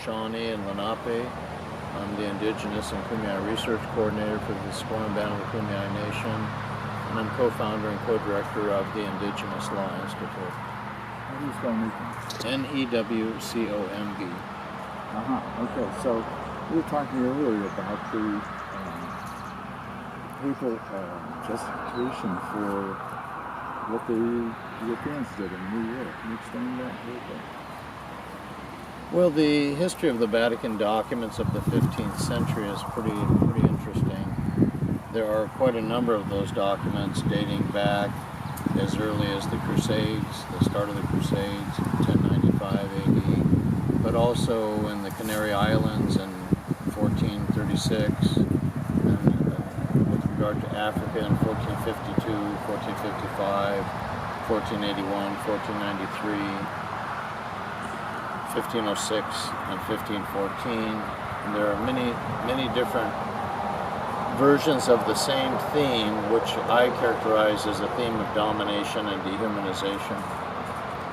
Shawnee and Lenape. I'm the Indigenous and Kumei Research Coordinator for the Sycuan Cultural Nation, and I'm co-founder and co-director of the Indigenous Law Institute. How do you spell Newcomb? Newcomb. Okay, so we were talking earlier about the papal justification for what the Europeans did in New York. Can you explain that a little bit? Well, the history of the Vatican documents of the 15th century is pretty interesting. There are quite a number of those documents dating back as early as the Crusades, the start of the Crusades, 1095 AD, but also in the Canary Islands in 1436, and with regard to Africa in 1452, 1455, 1481, 1493, 1506 and 1514, and there are many different versions of the same theme, which I characterize as a theme of domination and dehumanization.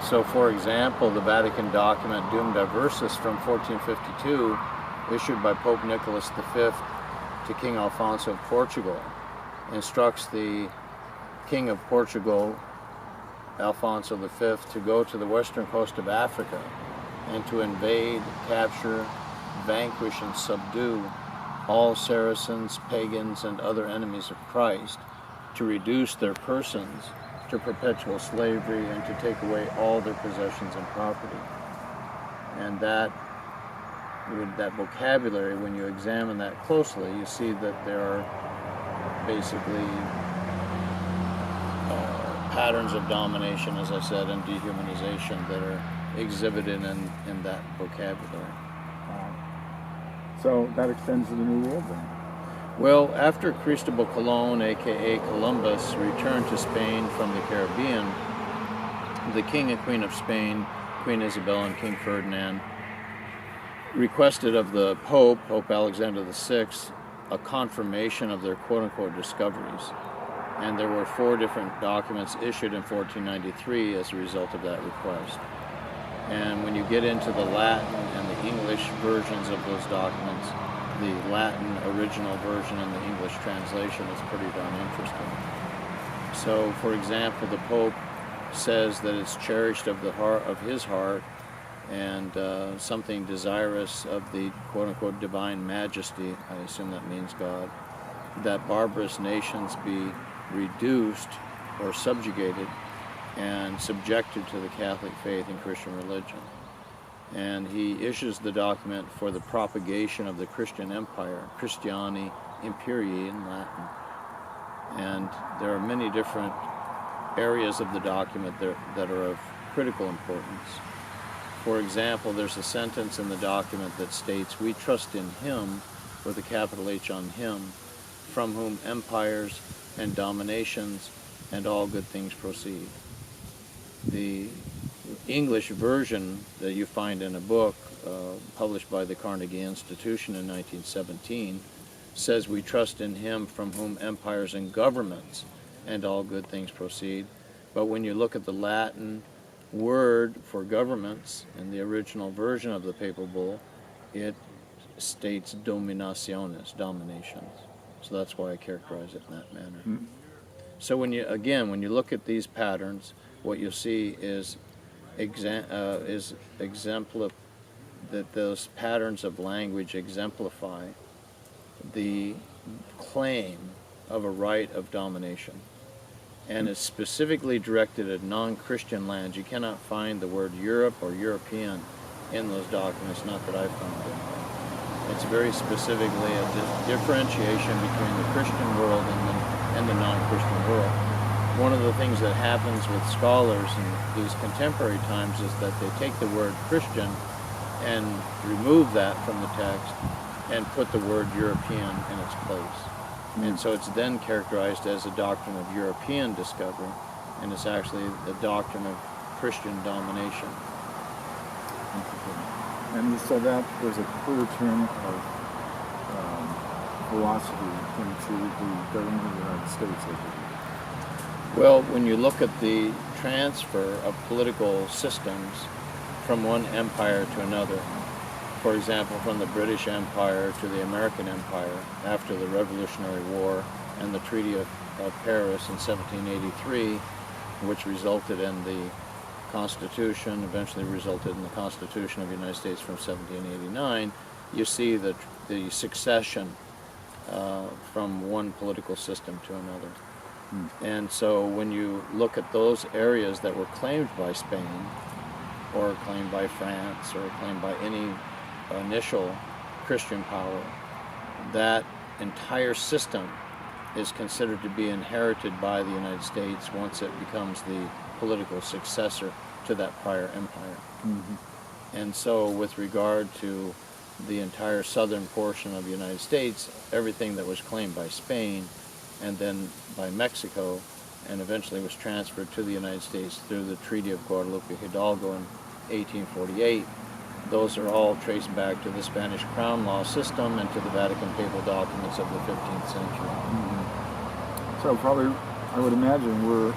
So, for example, the Vatican document Dum Diversus from 1452, issued by Pope Nicholas V to King Alfonso of Portugal, instructs the King of Portugal, Alfonso V, to go to the western coast of Africa and to invade, capture, vanquish, and subdue all Saracens, pagans, and other enemies of Christ, to reduce their persons to perpetual slavery and to take away all their possessions and property. And that vocabulary, when you examine that closely, you see that there are basically patterns of domination, as I said, and dehumanization that are exhibited in that vocabulary. So that extends to the New World then? Well, after Cristobal Colon, aka Columbus, returned to Spain from the Caribbean, the King and Queen of Spain, Queen Isabel and King Ferdinand, requested of the Pope Alexander VI, a confirmation of their quote-unquote discoveries. And there were 4 different documents issued in 1493 as a result of that request. And when you get into the Latin and the English versions of those documents, the Latin original version and the English translation is pretty darn interesting. So, for example, the Pope says that it's cherished of the heart of his heart and something desirous of the quote-unquote divine majesty, I assume that means God, that barbarous nations be reduced or subjugated and subjected to the Catholic faith and Christian religion. And he issues the document for the propagation of the Christian empire, Christiani Imperii in Latin. And there are many different areas of the document that are of critical importance. For example, there's a sentence in the document that states, "We trust in Him," with a capital H on Him, "from whom empires and dominations and all good things proceed." The English version that you find in a book published by the Carnegie Institution in 1917 says, "We trust in Him from whom empires and governments and all good things proceed." But when you look at the Latin word for governments in the original version of the papal bull, it states dominationes, dominations. So that's why I characterize it in that manner. Mm-hmm. So when you look at these patterns, what you'll see is that those patterns of language exemplify the claim of a right of domination. And it's specifically directed at non-Christian lands. You cannot find the word Europe or European in those documents, not that I've found it. It's very specifically a differentiation between the Christian world and the non-Christian world. One of the things that happens with scholars in these contemporary times is that they take the word Christian and remove that from the text and put the word European in its place. And so it's then characterized as a doctrine of European discovery, and it's actually the doctrine of Christian domination. And so that there's a clear turn of philosophy into the government of the United States, I believe. Well, when you look at the transfer of political systems from one empire to another, for example, from the British Empire to the American Empire after the Revolutionary War and the Treaty of Paris in 1783, which resulted in the Constitution, eventually resulted in the Constitution of the United States from 1789, you see the succession from one political system to another. And so when you look at those areas that were claimed by Spain, or claimed by France, or claimed by any initial Christian power, that entire system is considered to be inherited by the United States once it becomes the political successor to that prior empire. And so with regard to the entire southern portion of the United States, everything that was claimed by Spain and then by Mexico and eventually was transferred to the United States through the Treaty of Guadalupe Hidalgo in 1848, those are all traced back to the Spanish Crown Law system and to the Vatican papal documents of the 15th century. So probably, I would imagine we're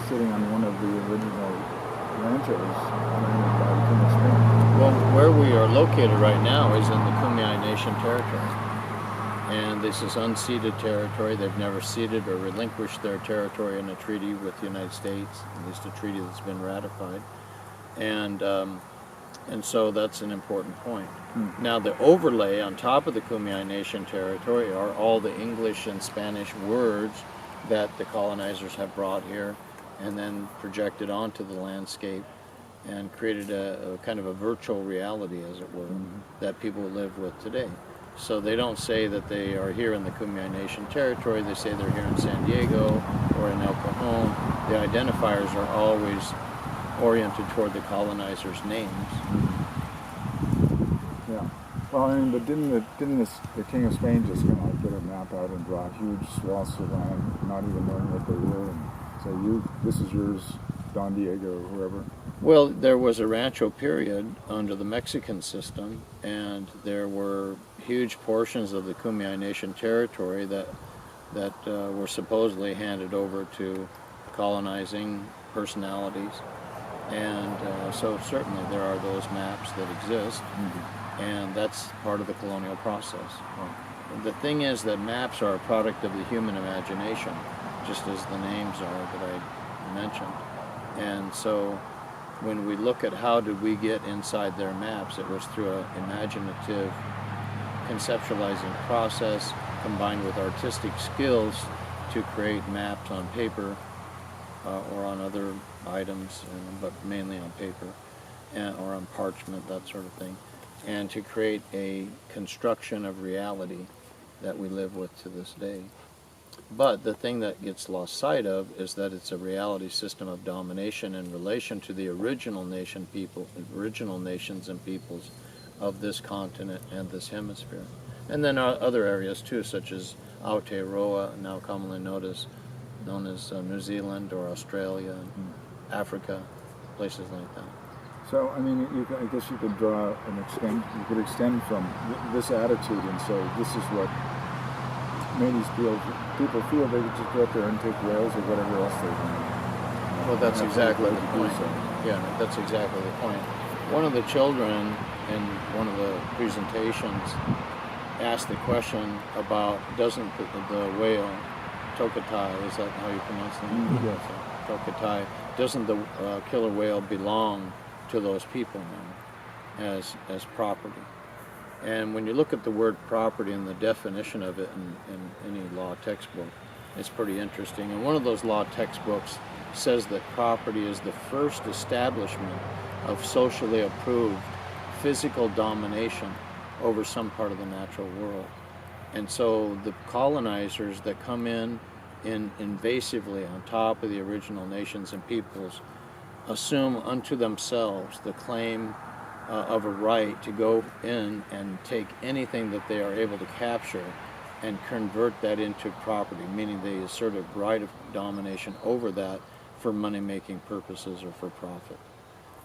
sitting on one of the original ranchos owned by the King of Spain. Well, where we are located right now is in the Lummi Nation territory. And this is unceded territory. They've never ceded or relinquished their territory in a treaty with the United States, at least a treaty that's been ratified. And so that's an important point. Now the overlay on top of the Lummi Nation territory are all the English and Spanish words that the colonizers have brought here and then projected onto the landscape and created a kind of a virtual reality, as it were, that people live with today. So they don't say that they are here in the Lummi Nation territory, they say they're here in San Diego or in El Cajon. The identifiers are always oriented toward the colonizers' names. Yeah. Well, I mean, but didn't the King of Spain just kind of like get a map out and draw huge swaths of land, not even knowing what they were, and say, this is yours, Don Diego, or whoever? Well, there was a rancho period under the Mexican system, and there were huge portions of the Lummi Nation territory that were supposedly handed over to colonizing personalities. And so certainly there are those maps that exist, and that's part of the colonial process. The thing is that maps are a product of the human imagination, just as the names are that I mentioned. And so when we look at how did we get inside their maps, it was through an imaginative conceptualizing process combined with artistic skills to create maps on paper or on other items, but mainly on paper or on parchment, that sort of thing, and to create a construction of reality that we live with to this day. But the thing that gets lost sight of is that it's a reality system of domination in relation to the original nations and peoples of this continent and this hemisphere. And then other areas too, such as Aotearoa, now commonly known as New Zealand or Australia, and Africa, places like that. So, I mean, I guess you could draw you could extend from this attitude and say, this is what made these people feel they could just go up there and take whales or whatever else they wanted. Well, that's exactly the point. Yeah, that's exactly the point. One of the children in one of the presentations asked the question about, doesn't the whale, Tokitae, is that how you pronounce the name? Yes. Tokitae, doesn't the killer whale belong to those people now as property? And when you look at the word property and the definition of it in any law textbook, it's pretty interesting. And one of those law textbooks says that property is the first establishment of socially approved physical domination over some part of the natural world. And so the colonizers that come in invasively on top of the original nations and peoples assume unto themselves the claim of a right to go in and take anything that they are able to capture and convert that into property, meaning they assert a right of domination over that for money-making purposes or for profit.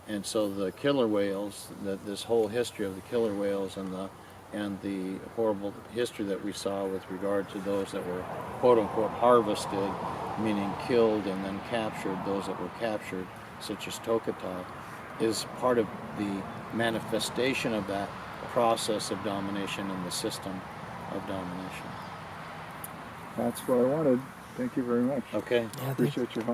And so the killer whales, this whole history of the killer whales and the horrible history that we saw with regard to those that were quote-unquote harvested, meaning killed and then captured, those that were captured, such as Tokitae, is part of the manifestation of that process of domination and the system of domination. That's what I wanted. Thank you very much. Okay. Yeah, thank Appreciate your help.